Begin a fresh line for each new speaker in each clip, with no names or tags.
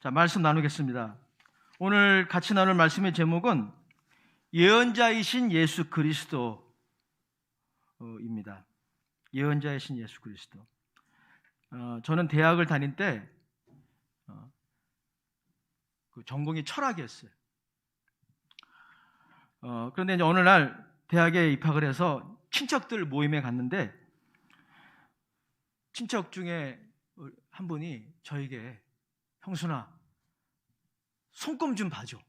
자, 말씀 나누겠습니다. 오늘 같이 나눌 말씀의 제목은 예언자이신 예수 그리스도입니다. 예언자이신 예수 그리스도. 저는 대학을 다닐 때 그 전공이 철학이었어요. 그런데 이제 어느 날 대학에 입학을 해서 친척들 모임에 갔는데 친척 중에 한 분이 저에게 형순아, 손금 좀 봐줘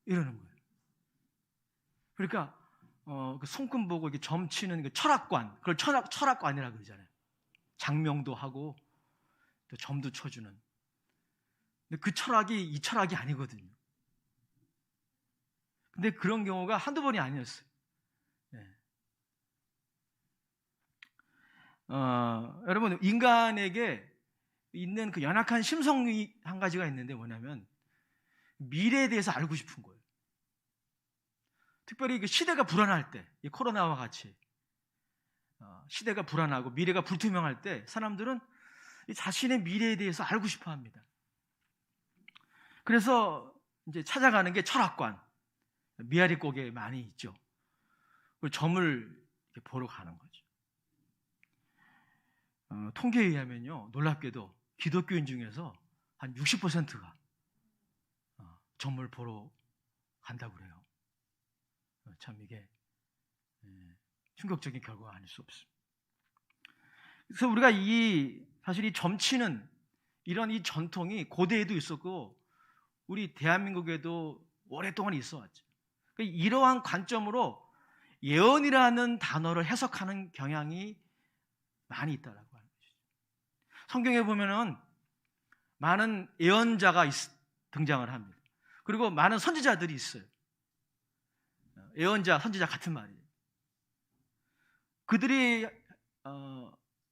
이러는 거예요. 그러니까 그 손금 보고 이렇게 점치는 그 철학관, 그걸 철학관이라고 그러잖아요. 장명도 하고 또 점도 쳐주는. 근데 그 철학이 이 철학이 아니거든요. 근데 그런 경우가 한두 번이 아니었어요. 네. 여러분, 인간에게 있는 그 연약한 심성이 한 가지가 있는데 뭐냐면 미래에 대해서 알고 싶은 거예요. 특별히 그 시대가 불안할 때, 이 코로나와 같이 시대가 불안하고 미래가 불투명할 때 사람들은 자신의 미래에 대해서 알고 싶어 합니다. 그래서 이제 찾아가는 게 철학관, 미아리곡에 많이 있죠. 그 점을 이렇게 보러 가는 거죠. 통계에 의하면요, 놀랍게도 기독교인 중에서 한 60%가 점을 보러 간다고 그래요. 참 이게 충격적인 결과가 아닐 수 없습니다. 그래서 우리가 사실 이 점치는 이런 이 전통이 고대에도 있었고 우리 대한민국에도 오랫동안 있어왔죠. 이러한 관점으로 예언이라는 단어를 해석하는 경향이 많이 있다라고 하는 것이죠. 성경에 보면은 많은 예언자가 등장을 합니다. 그리고 많은 선지자들이 있어요. 예언자, 선지자 같은 말이에요. 그들이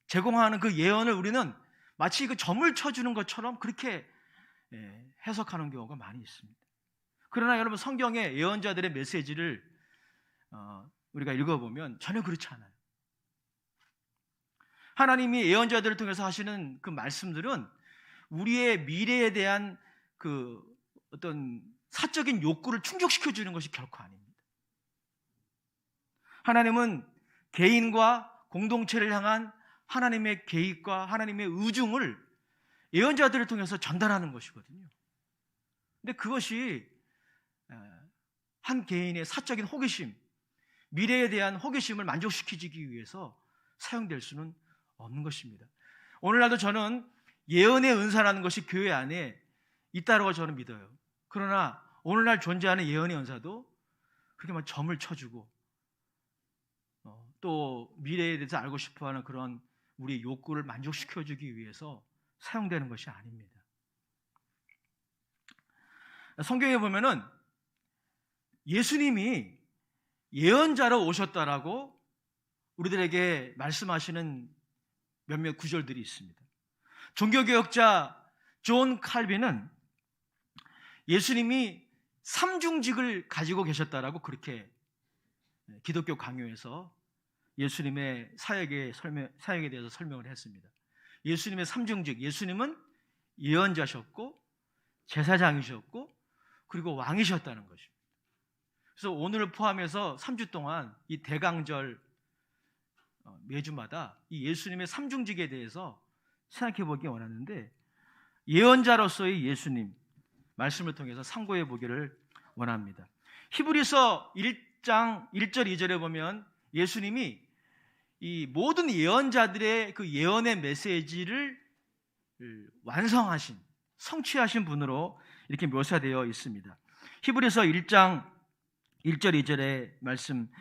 제공하는 그 예언을 우리는 마치 그 점을 쳐주는 것처럼 그렇게 해석하는 경우가 많이 있습니다. 그러나 여러분, 성경의 예언자들의 메시지를 우리가 읽어보면 전혀 그렇지 않아요. 하나님이 예언자들을 통해서 하시는 그 말씀들은 우리의 미래에 대한 그 어떤 사적인 욕구를 충족시켜주는 것이 결코 아닙니다. 하나님은 개인과 공동체를 향한 하나님의 계획과 하나님의 의중을 예언자들을 통해서 전달하는 것이거든요. 근데 그것이 한 개인의 사적인 호기심, 미래에 대한 호기심을 만족시키기 위해서 사용될 수는 없는 것입니다. 오늘날도 저는 예언의 은사라는 것이 교회 안에 있다고 저는 믿어요. 그러나 오늘날 존재하는 예언의 은사도 그렇게 막 점을 쳐주고 또 미래에 대해서 알고 싶어하는 그런 우리의 욕구를 만족시켜주기 위해서 사용되는 것이 아닙니다. 성경에 보면은 예수님이 예언자로 오셨다라고 우리들에게 말씀하시는 몇몇 구절들이 있습니다. 종교개혁자 존 칼빈은 예수님이 삼중직을 가지고 계셨다라고 그렇게 기독교 강요에서 예수님의 사역에 대해서 설명을 했습니다. 예수님의 삼중직, 예수님은 예언자셨고 제사장이셨고 그리고 왕이셨다는 것입니다. 그래서 오늘을 포함해서 3주 동안 이 대강절 매주마다 이 예수님의 삼중직에 대해서 생각해 보기 원하는데 예언자로서의 예수님 말씀을 통해서 상고해 보기를 원합니다. 히브리서 1장 1절 2절에 보면 예수님이 이 모든 예언자들의 그 예언의 메시지를 완성하신, 성취하신 분으로 이렇게 묘사되어 있습니다. 히브리서 1장 1절 2절의 말씀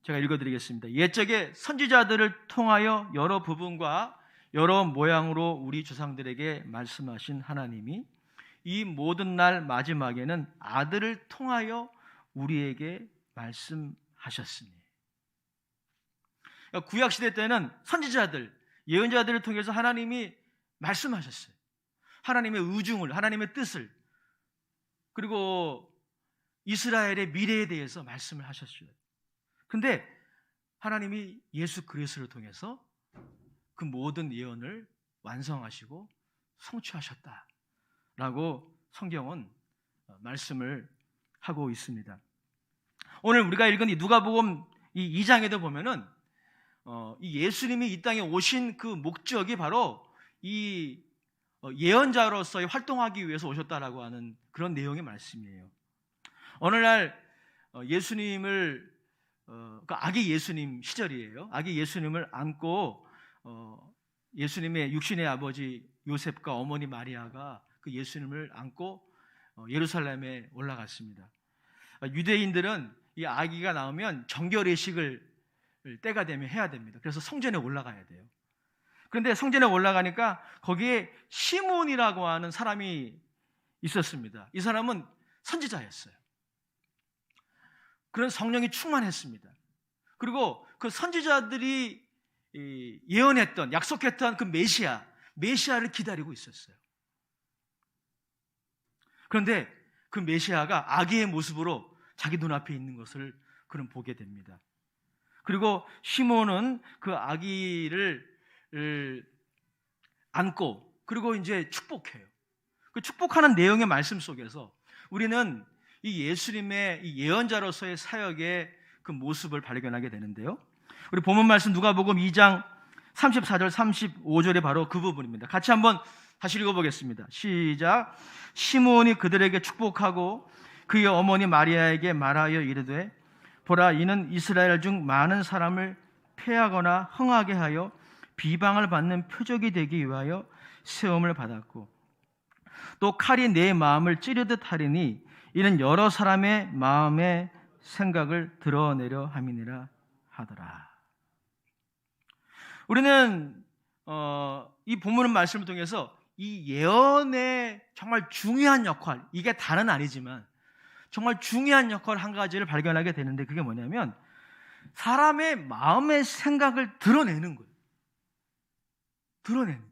제가 읽어드리겠습니다. 옛적에 선지자들을 통하여 여러 부분과 여러 모양으로 우리 조상들에게 말씀하신 하나님이 이 모든 날 마지막에는 아들을 통하여 우리에게 말씀하셨으니. 구약시대 때는 선지자들, 예언자들을 통해서 하나님이 말씀하셨어요. 하나님의 의중을, 하나님의 뜻을, 그리고 이스라엘의 미래에 대해서 말씀을 하셨어요. 근데 하나님이 예수 그리스도를 통해서 그 모든 예언을 완성하시고 성취하셨다. 라고 성경은 말씀을 하고 있습니다. 오늘 우리가 읽은 이 누가복음 이 2장에도 보면은 이 예수님이 이 땅에 오신 그 목적이 바로 이 예언자로서의 활동하기 위해서 오셨다라고 하는 그런 내용의 말씀이에요. 어느 날 예수님을 그 아기 예수님 시절이에요. 아기 예수님을 안고 예수님의 육신의 아버지 요셉과 어머니 마리아가 그 예수님을 안고 예루살렘에 올라갔습니다. 유대인들은 이 아기가 나오면 정결의식을 때가 되면 해야 됩니다. 그래서 성전에 올라가야 돼요. 그런데 성전에 올라가니까 거기에 시몬이라고 하는 사람이 있었습니다. 이 사람은 선지자였어요. 그런 성령이 충만했습니다. 그리고 그 선지자들이 예언했던, 약속했던 그 메시아를 기다리고 있었어요. 그런데 그 메시아가 아기의 모습으로 자기 눈앞에 있는 것을 그는 보게 됩니다. 그리고 시몬은 그 아기를 안고 그리고 이제 축복해요. 그 축복하는 내용의 말씀 속에서 우리는 이 예수님의 이 예언자로서의 사역의 그 모습을 발견하게 되는데요. 우리 본문 말씀 누가복음 2장 34절 35절이 바로 그 부분입니다. 같이 한번 다시 읽어보겠습니다. 시작. 시몬이 그들에게 축복하고 그의 어머니 마리아에게 말하여 이르되 보라 이는 이스라엘 중 많은 사람을 패하거나 흥하게 하여 비방을 받는 표적이 되기 위하여 세움을 받았고 또 칼이 내 마음을 찌르듯 하리니 이는 여러 사람의 마음의 생각을 드러내려 함이니라 하더라. 우리는 이 본문 말씀을 통해서 이 예언의 정말 중요한 역할, 이게 다는 아니지만 정말 중요한 역할 한 가지를 발견하게 되는데 그게 뭐냐면 사람의 마음의 생각을 드러내는 거예요. 드러내는.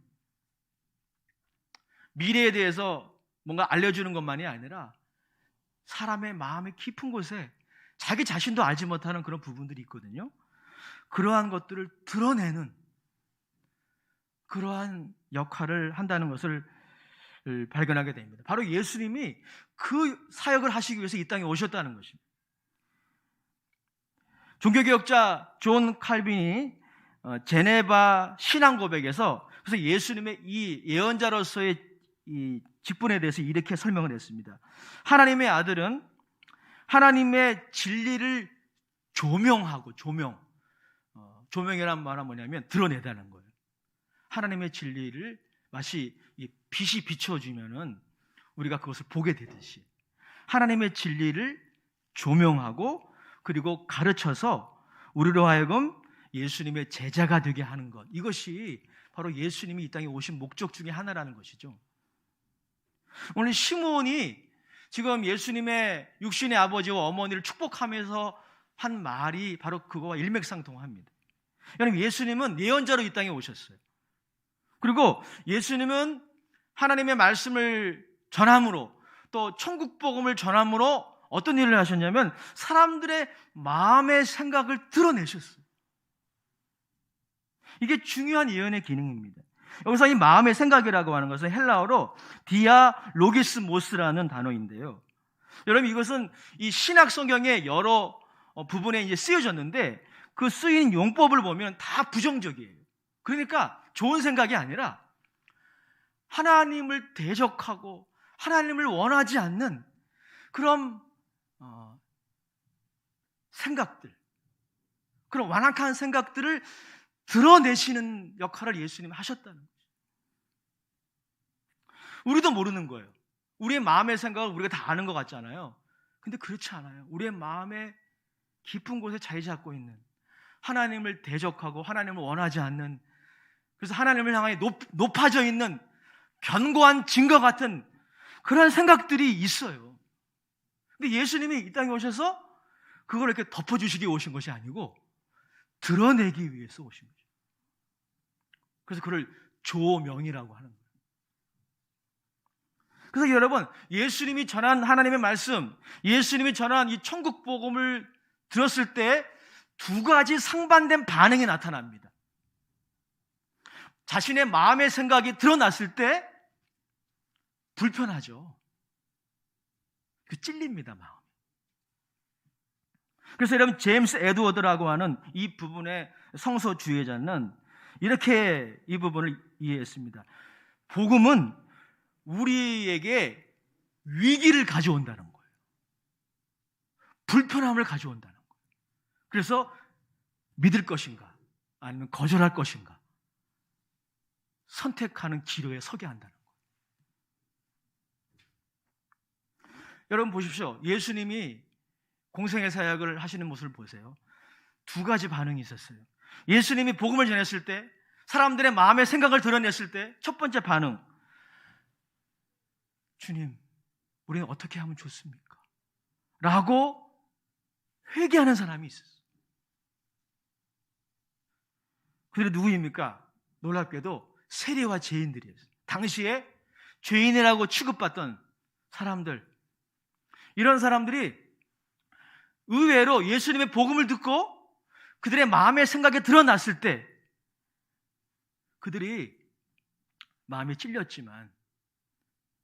미래에 대해서 뭔가 알려주는 것만이 아니라 사람의 마음의 깊은 곳에 자기 자신도 알지 못하는 그런 부분들이 있거든요. 그러한 것들을 드러내는 그러한 역할을 한다는 것을 발견하게 됩니다. 바로 예수님이 그 사역을 하시기 위해서 이 땅에 오셨다는 것입니다. 종교개혁자 존 칼빈이 제네바 신앙 고백에서 그래서 예수님의 이 예언자로서의 이 직분에 대해서 이렇게 설명을 했습니다. 하나님의 아들은 하나님의 진리를 조명하고 조명이란 말은 뭐냐면 드러내다는 거예요. 하나님의 진리를 마치 빛이 비춰주면은 우리가 그것을 보게 되듯이 하나님의 진리를 조명하고 그리고 가르쳐서 우리로 하여금 예수님의 제자가 되게 하는 것, 이것이 바로 예수님이 이 땅에 오신 목적 중에 하나라는 것이죠. 오늘 시몬이 지금 예수님의 육신의 아버지와 어머니를 축복하면서 한 말이 바로 그거와 일맥상통합니다. 여러분, 예수님은 예언자로 이 땅에 오셨어요. 그리고 예수님은 하나님의 말씀을 전함으로 또 천국 복음을 전함으로 어떤 일을 하셨냐면 사람들의 마음의 생각을 드러내셨어요. 이게 중요한 예언의 기능입니다. 여기서 이 마음의 생각이라고 하는 것은 헬라어로 디아로기스모스라는 단어인데요. 여러분, 이것은 이 신약 성경의 여러 부분에 이제 쓰여졌는데 그 쓰인 용법을 보면 다 부정적이에요. 그러니까 좋은 생각이 아니라 하나님을 대적하고 하나님을 원하지 않는 그런 생각들, 그런 완악한 생각들을 드러내시는 역할을 예수님이 하셨다는 거죠. 우리도 모르는 거예요. 우리의 마음의 생각을 우리가 다 아는 것 같잖아요. 근데 그렇지 않아요. 우리의 마음의 깊은 곳에 자리 잡고 있는 하나님을 대적하고 하나님을 원하지 않는, 그래서 하나님을 향해 높아져 있는 견고한 증거 같은 그런 생각들이 있어요. 근데 예수님이 이 땅에 오셔서 그걸 이렇게 덮어주시기 오신 것이 아니고 드러내기 위해서 오신 거죠. 그래서 그를 조명이라고 하는 거예요. 그래서 여러분, 예수님이 전한 하나님의 말씀, 예수님이 전한 이 천국 복음을 들었을 때 두 가지 상반된 반응이 나타납니다. 자신의 마음의 생각이 드러났을 때 불편하죠. 찔립니다, 마음이. 그래서 여러분, 제임스 에드워드라고 하는 이 부분의 성서 주의자는 이렇게 이 부분을 이해했습니다. 복음은 우리에게 위기를 가져온다는 거예요. 불편함을 가져온다는 거예요. 그래서 믿을 것인가 아니면 거절할 것인가 선택하는 기로에 서게 한다는 거예요. 여러분 보십시오. 예수님이 공생의 사역을 하시는 모습을 보세요. 두 가지 반응이 있었어요. 예수님이 복음을 전했을 때, 사람들의 마음의 생각을 드러냈을 때 첫 번째 반응, 주님, 우리는 어떻게 하면 좋습니까? 라고 회개하는 사람이 있었어요. 그들이 누구입니까? 놀랍게도 세리와 죄인들이었어요. 당시에 죄인이라고 취급받던 사람들, 이런 사람들이 의외로 예수님의 복음을 듣고 그들의 마음의 생각이 드러났을 때 그들이 마음이 찔렸지만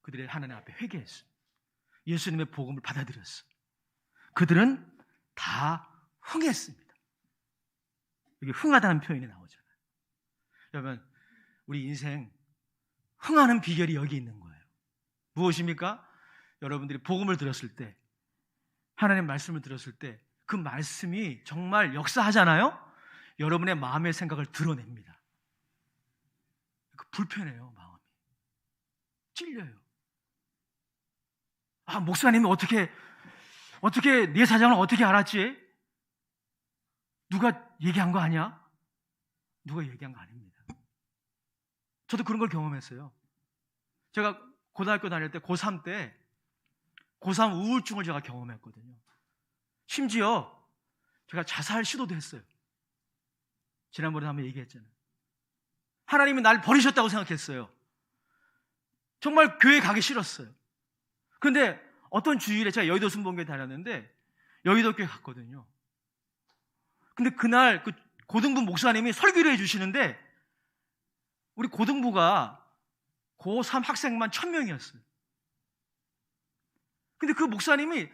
그들의 하나님 앞에 회개했어요. 예수님의 복음을 받아들였어요. 그들은 다 흥했습니다. 여기 흥하다는 표현이 나오잖아요. 여러분, 우리 인생 흥하는 비결이 여기 있는 거예요. 무엇입니까? 여러분들이 복음을 들었을 때, 하나님의 말씀을 들었을 때 그 말씀이 정말 역사하잖아요? 여러분의 마음의 생각을 드러냅니다. 불편해요, 마음이. 찔려요. 아, 목사님이 어떻게 내 사정을 어떻게 알았지? 누가 얘기한 거 아니야? 누가 얘기한 거 아닙니다. 저도 그런 걸 경험했어요. 제가 고등학교 다닐 때 고3 때 고3 우울증을 제가 경험했거든요. 심지어 제가 자살 시도도 했어요. 지난번에 한번 얘기했잖아요. 하나님이 날 버리셨다고 생각했어요. 정말 교회 가기 싫었어요. 그런데 어떤 주일에 제가 여의도 순복음교회 다녔는데 여의도 교회 갔거든요. 근데 그날 그 고등부 목사님이 설교를 해주시는데 우리 고등부가 고3 학생만 1000명이었어요. 근데 그 목사님이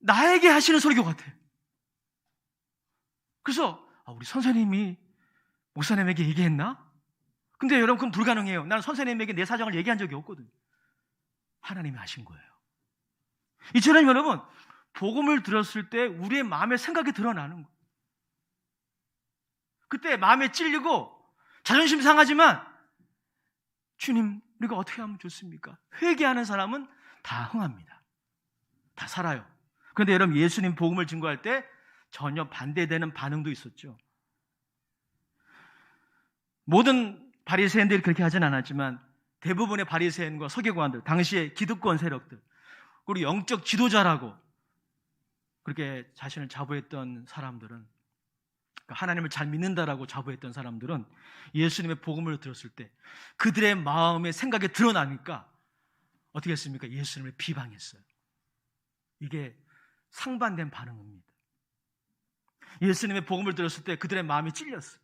나에게 하시는 설교 같아요. 그래서 우리 선생님이 목사님에게 얘기했나? 근데 여러분, 그건 불가능해요. 나는 선생님에게 내 사정을 얘기한 적이 없거든요. 하나님이 하신 거예요. 이처럼 여러분, 복음을 들었을 때 우리의 마음의 생각이 드러나는 거예요. 그때 마음에 찔리고 자존심 상하지만 주님, 우리가 어떻게 하면 좋습니까? 회개하는 사람은 다 흥합니다. 다 살아요. 그런데 여러분, 예수님 복음을 증거할 때 전혀 반대되는 반응도 있었죠. 모든 바리새인들이 그렇게 하진 않았지만 대부분의 바리새인과 서기관들, 당시의 기득권 세력들, 그리고 영적 지도자라고 그렇게 자신을 자부했던 사람들은, 하나님을 잘 믿는다라고 자부했던 사람들은 예수님의 복음을 들었을 때 그들의 마음의 생각이 드러나니까 어떻게 했습니까? 예수님을 비방했어요. 이게 상반된 반응입니다. 예수님의 복음을 들었을 때 그들의 마음이 찔렸어요.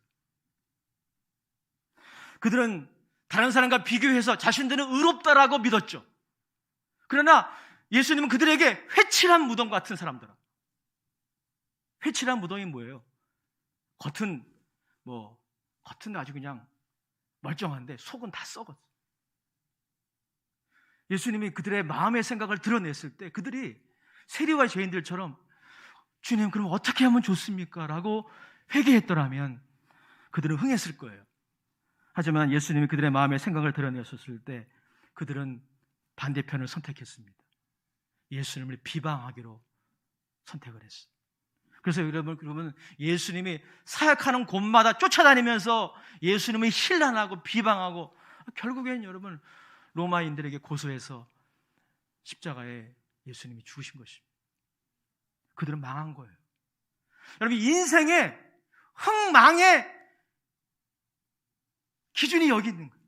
그들은 다른 사람과 비교해서 자신들은 의롭다라고 믿었죠. 그러나 예수님은 그들에게 회칠한 무덤 같은 사람들아. 회칠한 무덤이 뭐예요? 겉은 아주 그냥 멀쩡한데 속은 다 썩었어요. 예수님이 그들의 마음의 생각을 드러냈을 때 그들이 세리와 죄인들처럼 주님, 그럼 어떻게 하면 좋습니까? 라고 회개했더라면 그들은 흥했을 거예요. 하지만 예수님이 그들의 마음의 생각을 드러냈었을 때 그들은 반대편을 선택했습니다. 예수님을 비방하기로 선택을 했어요. 그래서 여러분, 그러면 예수님이 사역하는 곳마다 쫓아다니면서 예수님을 힐난하고 비방하고 결국엔 여러분 로마인들에게 고소해서 십자가에 예수님이 죽으신 것입니다. 그들은 망한 거예요. 여러분, 인생의 흥망의 기준이 여기 있는 거예요.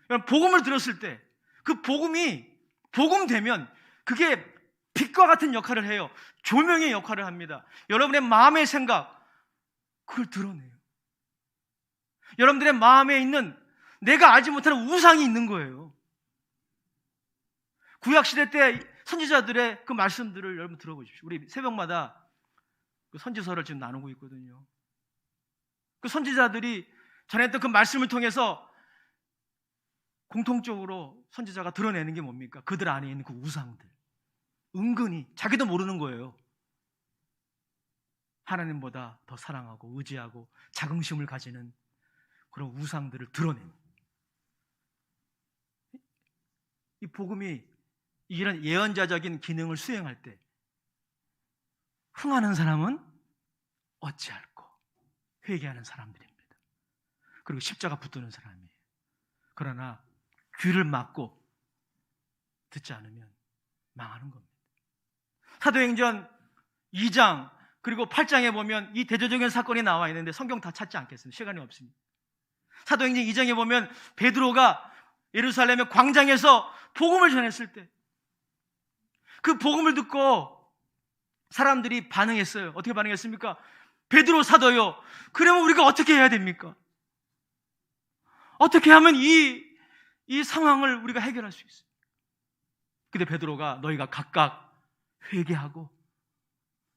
여러분, 복음을 들었을 때 그 복음이 복음되면 그게 빛과 같은 역할을 해요. 조명의 역할을 합니다. 여러분의 마음의 생각, 그걸 드러내요. 여러분들의 마음에 있는 내가 알지 못하는 우상이 있는 거예요. 구약시대 때 선지자들의 그 말씀들을 여러분 들어보십시오. 우리 새벽마다 그 선지서를 지금 나누고 있거든요. 그 선지자들이 전했던 그 말씀을 통해서 공통적으로 선지자가 드러내는 게 뭡니까? 그들 안에 있는 그 우상들. 은근히 자기도 모르는 거예요. 하나님보다 더 사랑하고 의지하고 자긍심을 가지는 그런 우상들을 드러내는, 이 복음이 이런 예언자적인 기능을 수행할 때 흥하는 사람은 어찌할꼬 회개하는 사람들입니다. 그리고 십자가 붙드는 사람이에요. 그러나 귀를 막고 듣지 않으면 망하는 겁니다. 사도행전 2장 그리고 8장에 보면 이 대조적인 사건이 나와 있는데 성경 다 찾지 않겠습니다. 시간이 없습니다. 사도행전 2장에 보면 베드로가 예루살렘의 광장에서 복음을 전했을 때 그 복음을 듣고 사람들이 반응했어요. 어떻게 반응했습니까? 베드로 사도요, 그러면 우리가 어떻게 해야 됩니까? 어떻게 하면 이 상황을 우리가 해결할 수 있어요? 근데 베드로가 너희가 각각 회개하고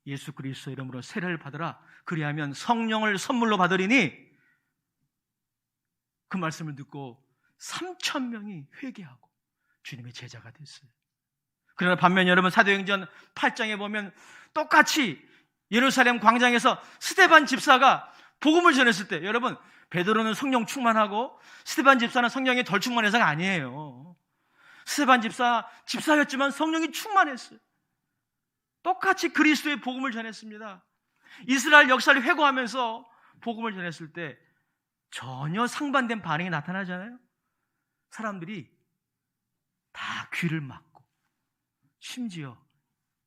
예수 그리스도 이름으로 세례를 받으라. 그리하면 성령을 선물로 받으리니, 그 말씀을 듣고 3,000명이 회개하고 주님의 제자가 됐어요. 그러나 반면 여러분 사도행전 8장에 보면 똑같이 예루살렘 광장에서 스데반 집사가 복음을 전했을 때, 여러분 베드로는 성령 충만하고 스데반 집사는 성령이 덜 충만해서가 아니에요. 스데반 집사였지만 성령이 충만했어요. 똑같이 그리스도의 복음을 전했습니다. 이스라엘 역사를 회고하면서 복음을 전했을 때 전혀 상반된 반응이 나타나잖아요. 사람들이 다 귀를 막고 심지어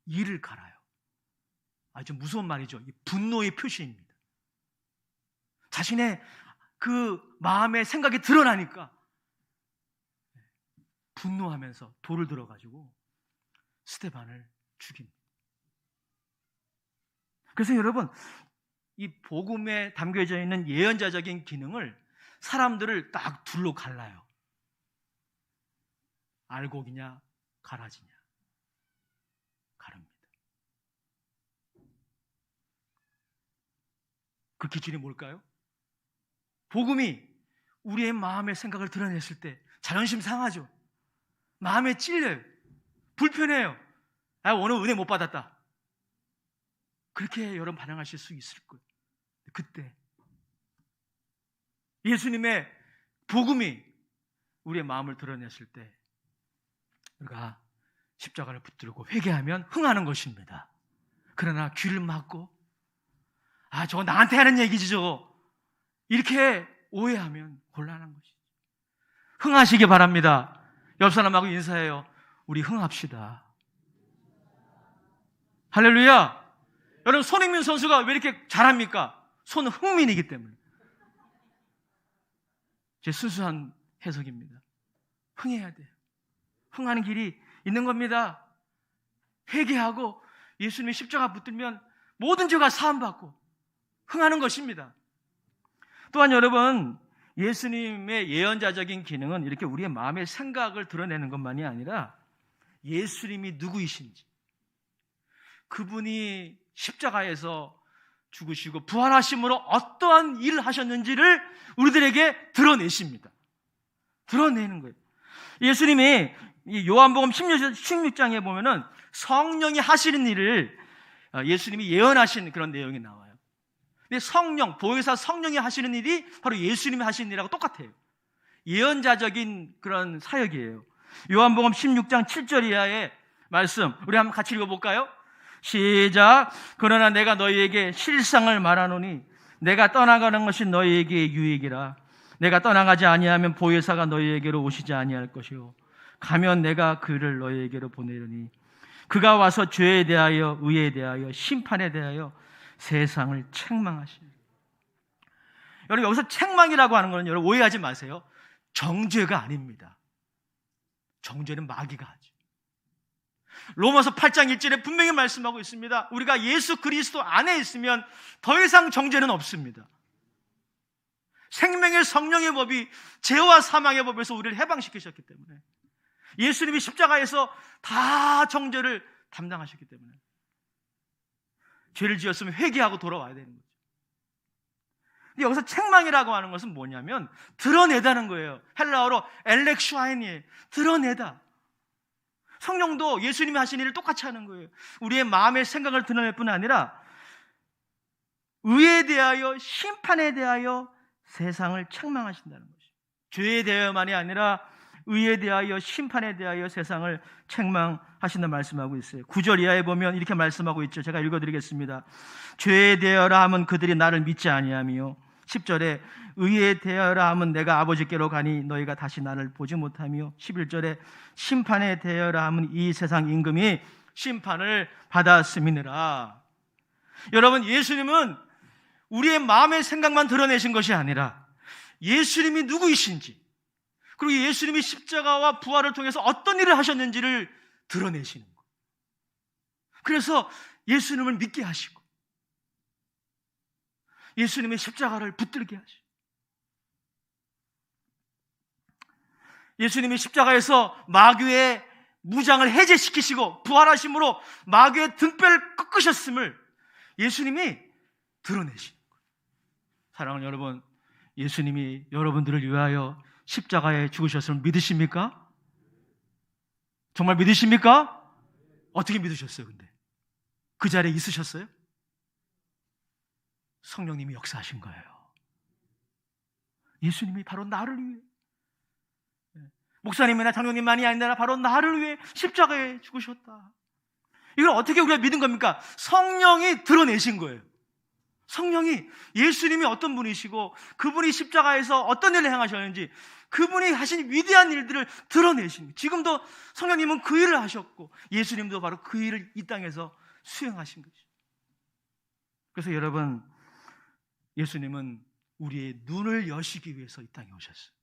이를 갈아요. 아주 무서운 말이죠. 이 분노의 표시입니다. 자신의 그 마음의 생각이 드러나니까 분노하면서 돌을 들어가지고 스데반을 죽입니다. 그래서 여러분, 이 복음에 담겨져 있는 예언자적인 기능을 사람들을 딱 둘로 갈라요. 알곡이냐 가라지냐. 가릅니다. 그 기준이 뭘까요? 복음이 우리의 마음의 생각을 드러냈을 때 자존심 상하죠. 마음에 찔려요. 불편해요. 오늘 은혜 못 받았다. 그렇게 여러분 반응하실 수 있을 거예요. 그때 예수님의 복음이 우리의 마음을 드러냈을 때 우리가 십자가를 붙들고 회개하면 흥하는 것입니다. 그러나 귀를 막고 저거 나한테 하는 얘기지 저거, 이렇게 오해하면 곤란한 것이죠. 흥하시기 바랍니다. 옆 사람하고 인사해요. 우리 흥합시다. 할렐루야. 여러분 손흥민 선수가 왜 이렇게 잘합니까? 손흥민이기 때문에. 제 순수한 해석입니다. 흥해야 돼요. 흥하는 길이 있는 겁니다. 회개하고 예수님의 십자가 붙들면 모든 죄가 사함받고 흥하는 것입니다. 또한 여러분, 예수님의 예언자적인 기능은 이렇게 우리의 마음의 생각을 드러내는 것만이 아니라 예수님이 누구이신지, 그분이 십자가에서 죽으시고 부활하심으로 어떠한 일을 하셨는지를 우리들에게 드러내십니다. 드러내는 거예요. 예수님이 요한복음 16장에 보면은 성령이 하시는 일을 예수님이 예언하신 그런 내용이 나와요. 근데 성령, 보혜사 성령이 하시는 일이 바로 예수님이 하시는 일하고 똑같아요. 예언자적인 그런 사역이에요. 요한복음 16장 7절 이하의 말씀, 우리 한번 같이 읽어볼까요? 시작. 그러나 내가 너희에게 실상을 말하노니 내가 떠나가는 것이 너희에게 유익이라. 내가 떠나가지 아니하면 보혜사가 너희에게로 오시지 아니할 것이요, 가면 내가 그를 너희에게로 보내려니 그가 와서 죄에 대하여 의에 대하여 심판에 대하여 세상을 책망하시니. 여러분 여기서 책망이라고 하는 것은 여러분 오해하지 마세요. 정죄가 아닙니다. 정죄는 마귀가 하죠. 로마서 8장 1절에 분명히 말씀하고 있습니다. 우리가 예수 그리스도 안에 있으면 더 이상 정죄는 없습니다. 생명의 성령의 법이 죄와 사망의 법에서 우리를 해방시키셨기 때문에 예수님이 십자가에서 다 정죄를 담당하셨기 때문에 죄를 지었으면 회개하고 돌아와야 되는 거죠. 근데 여기서 책망이라고 하는 것은 뭐냐면 드러내다는 거예요. 헬라어로 엘렉슈아인이에요. 드러내다. 성령도 예수님이 하신 일을 똑같이 하는 거예요. 우리의 마음의 생각을 드러낼 뿐 아니라 의에 대하여 심판에 대하여 세상을 책망하신다는 것이죠. 죄에 대하여만이 아니라 의에 대하여 심판에 대하여 세상을 책망하신다 말씀하고 있어요. 9절 이하에 보면 이렇게 말씀하고 있죠. 제가 읽어드리겠습니다. 죄에 대하여라 함은 그들이 나를 믿지 아니하며 10절에 의에 대하여라 함은 내가 아버지께로 가니 너희가 다시 나를 보지 못하며 11절에 심판에 대하여라 함은 이 세상 임금이 심판을 받았음이니라. 여러분, 예수님은 우리의 마음의 생각만 드러내신 것이 아니라 예수님이 누구이신지, 그리고 예수님이 십자가와 부활을 통해서 어떤 일을 하셨는지를 드러내시는 거예요. 그래서 예수님을 믿게 하시고 예수님의 십자가를 붙들게 하시고 예수님이 십자가에서 마귀의 무장을 해제시키시고 부활하심으로 마귀의 등뼈를 꺾으셨음을 예수님이 드러내시는 거예요. 사랑하는 여러분, 예수님이 여러분들을 위하여 십자가에 죽으셨음을 믿으십니까? 정말 믿으십니까? 어떻게 믿으셨어요? 근데 그 자리에 있으셨어요? 성령님이 역사하신 거예요. 예수님이 바로 나를 위해, 목사님이나 장로님만이 아니라 바로 나를 위해 십자가에 죽으셨다. 이걸 어떻게 우리가 믿은 겁니까? 성령이 드러내신 거예요. 성령이, 예수님이 어떤 분이시고 그분이 십자가에서 어떤 일을 행하셨는지, 그분이 하신 위대한 일들을 드러내신 거예요. 지금도 성령님은 그 일을 하셨고 예수님도 바로 그 일을 이 땅에서 수행하신 거죠. 그래서 여러분, 예수님은 우리의 눈을 여시기 위해서 이 땅에 오셨어요.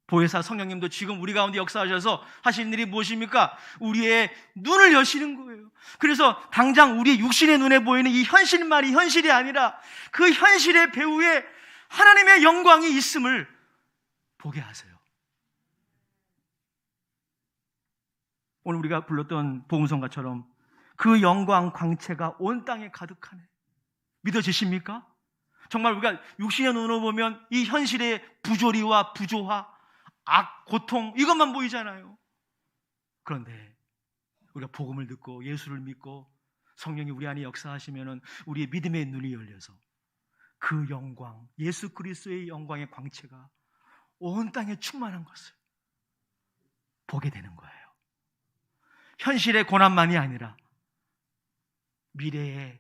보혜사 성령님도 지금 우리 가운데 역사하셔서 하시는 일이 무엇입니까? 우리의 눈을 여시는 거예요. 그래서 당장 우리의 육신의 눈에 보이는 이 현실만이 현실이 아니라 그 현실의 배후에 하나님의 영광이 있음을 보게 하세요. 오늘 우리가 불렀던 복음성가처럼 그 영광 광채가 온 땅에 가득하네. 믿어지십니까? 정말 우리가 육신의 눈으로 보면 이 현실의 부조리와 부조화, 악, 고통, 이것만 보이잖아요. 그런데 우리가 복음을 듣고 예수를 믿고 성령이 우리 안에 역사하시면 우리의 믿음의 눈이 열려서 그 영광, 예수 그리스도의 영광의 광채가 온 땅에 충만한 것을 보게 되는 거예요. 현실의 고난만이 아니라 미래에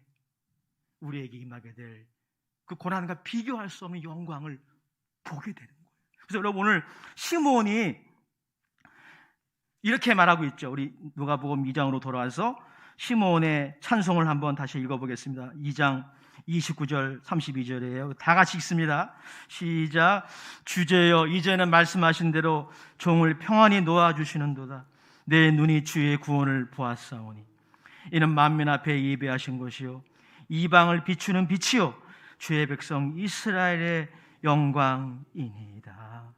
우리에게 임하게 될 그 고난과 비교할 수 없는 영광을 보게 되는 거예요. 그래서 여러분, 오늘 시므온이 이렇게 말하고 있죠. 우리 누가복음 2장으로 돌아와서 시므온의 찬송을 한번 다시 읽어보겠습니다. 2장 29절 32절이에요. 다 같이 읽습니다. 시작. 주제여, 이제는 말씀하신 대로 종을 평안히 놓아주시는도다. 내 눈이 주의 구원을 보았사오니 이는 만민 앞에 예배하신 것이요 이방을 비추는 빛이요 주의 백성 이스라엘의 영광이니이다.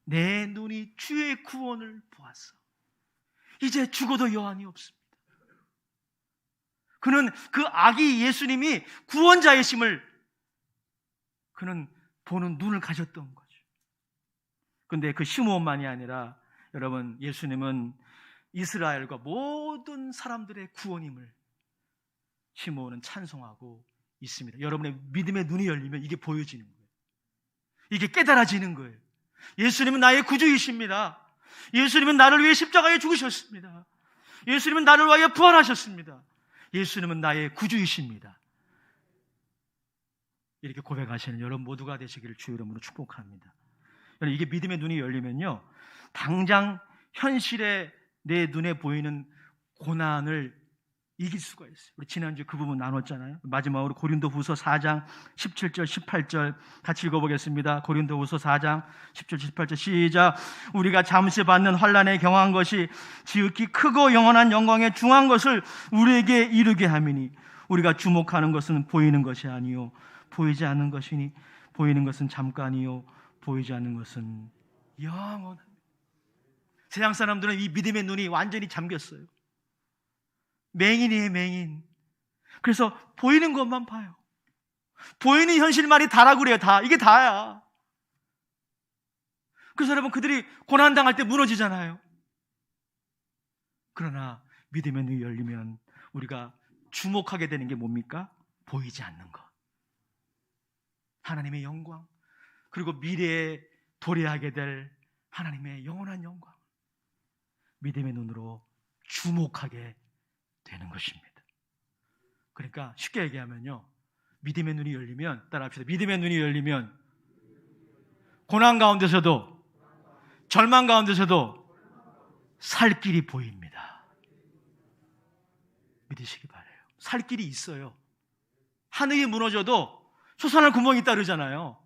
내 눈이 주의 구원을 보았어. 이제 죽어도 여한이 없습니다. 그는 그 아기 예수님이 구원자이심을 그는 보는 눈을 가졌던 거죠. 그런데 그 시므온만이 아니라 여러분, 예수님은 이스라엘과 모든 사람들의 구원임을 시므온은 찬송하고 있습니다. 여러분의 믿음의 눈이 열리면 이게 보여지는 거예요. 이게 깨달아지는 거예요. 예수님은 나의 구주이십니다. 예수님은 나를 위해 십자가에 죽으셨습니다. 예수님은 나를 위하여 부활하셨습니다. 예수님은 나의 구주이십니다. 이렇게 고백하시는 여러분 모두가 되시기를 주의 이름으로 축복합니다. 여러분, 이게 믿음의 눈이 열리면요, 당장 현실에 내 눈에 보이는 고난을 이길 수가 있어요. 우리 지난주 그 부분 나눴잖아요. 마지막으로 고린도후서 4장 17절 18절 같이 읽어보겠습니다. 고린도후서 4장 17절 18절 시작. 우리가 잠시 받는 환난에 경한 것이 지극히 크고 영원한 영광에 중한 것을 우리에게 이루게 함이니 우리가 주목하는 것은 보이는 것이 아니요 보이지 않는 것이니 보이는 것은 잠깐이요 보이지 않는 것은 영원합니다. 세상 사람들은 이 믿음의 눈이 완전히 잠겼어요. 맹인이에요, 맹인. 그래서 보이는 것만 봐요. 보이는 현실만이 다라고 그래요, 다. 이게 다야. 그래서 여러분, 그들이 고난당할 때 무너지잖아요. 그러나 믿음의 눈이 열리면 우리가 주목하게 되는 게 뭡니까? 보이지 않는 것. 하나님의 영광, 그리고 미래에 도래하게 될 하나님의 영원한 영광. 믿음의 눈으로 주목하게 되는 것입니다. 그러니까 쉽게 얘기하면요, 믿음의 눈이 열리면, 따라합시다. 믿음의 눈이 열리면 고난 가운데서도, 절망 가운데서도 살 길이 보입니다. 믿으시기 바라요. 살 길이 있어요. 하늘이 무너져도 솟아날 구멍이 있다 그러잖아요.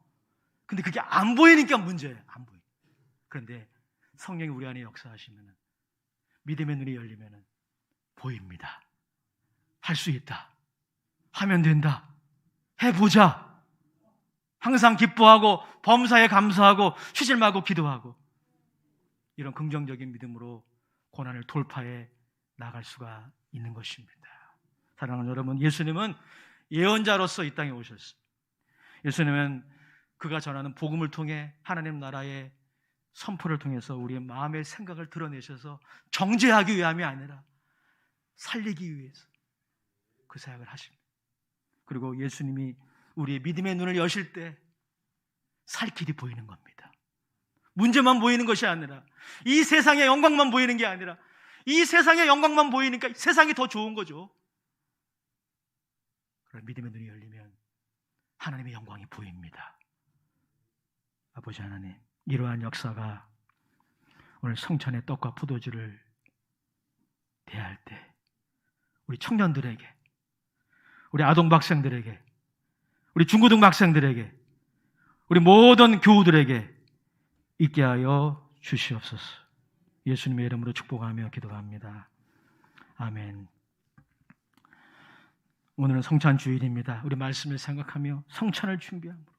근데 그게 안 보이니까 문제예요. 안 보여. 그런데 성령이 우리 안에 역사하시면 믿음의 눈이 열리면 보입니다. 할 수 있다. 하면 된다. 해보자. 항상 기뻐하고 범사에 감사하고 쉬질 말고 기도하고, 이런 긍정적인 믿음으로 고난을 돌파해 나갈 수가 있는 것입니다. 사랑하는 여러분, 예수님은 예언자로서 이 땅에 오셨어요. 예수님은 그가 전하는 복음을 통해 하나님 나라의 선포를 통해서 우리의 마음의 생각을 드러내셔서 정죄하기 위함이 아니라 살리기 위해서 그 사역을 하십니다. 그리고 예수님이 우리의 믿음의 눈을 여실 때 살 길이 보이는 겁니다. 문제만 보이는 것이 아니라, 이 세상의 영광만 보이는 게 아니라, 이 세상의 영광만 보이니까 세상이 더 좋은 거죠. 그런 믿음의 눈이 열리면 하나님의 영광이 보입니다. 아버지 하나님, 이러한 역사가 오늘 성찬의 떡과 포도주를 대할 때 우리 청년들에게, 우리 아동학생들에게, 우리 중고등학생들에게, 우리 모든 교우들에게 있게 하여 주시옵소서. 예수님의 이름으로 축복하며 기도합니다. 아멘. 오늘은 성찬 주일입니다. 우리 말씀을 생각하며 성찬을 준비합니다.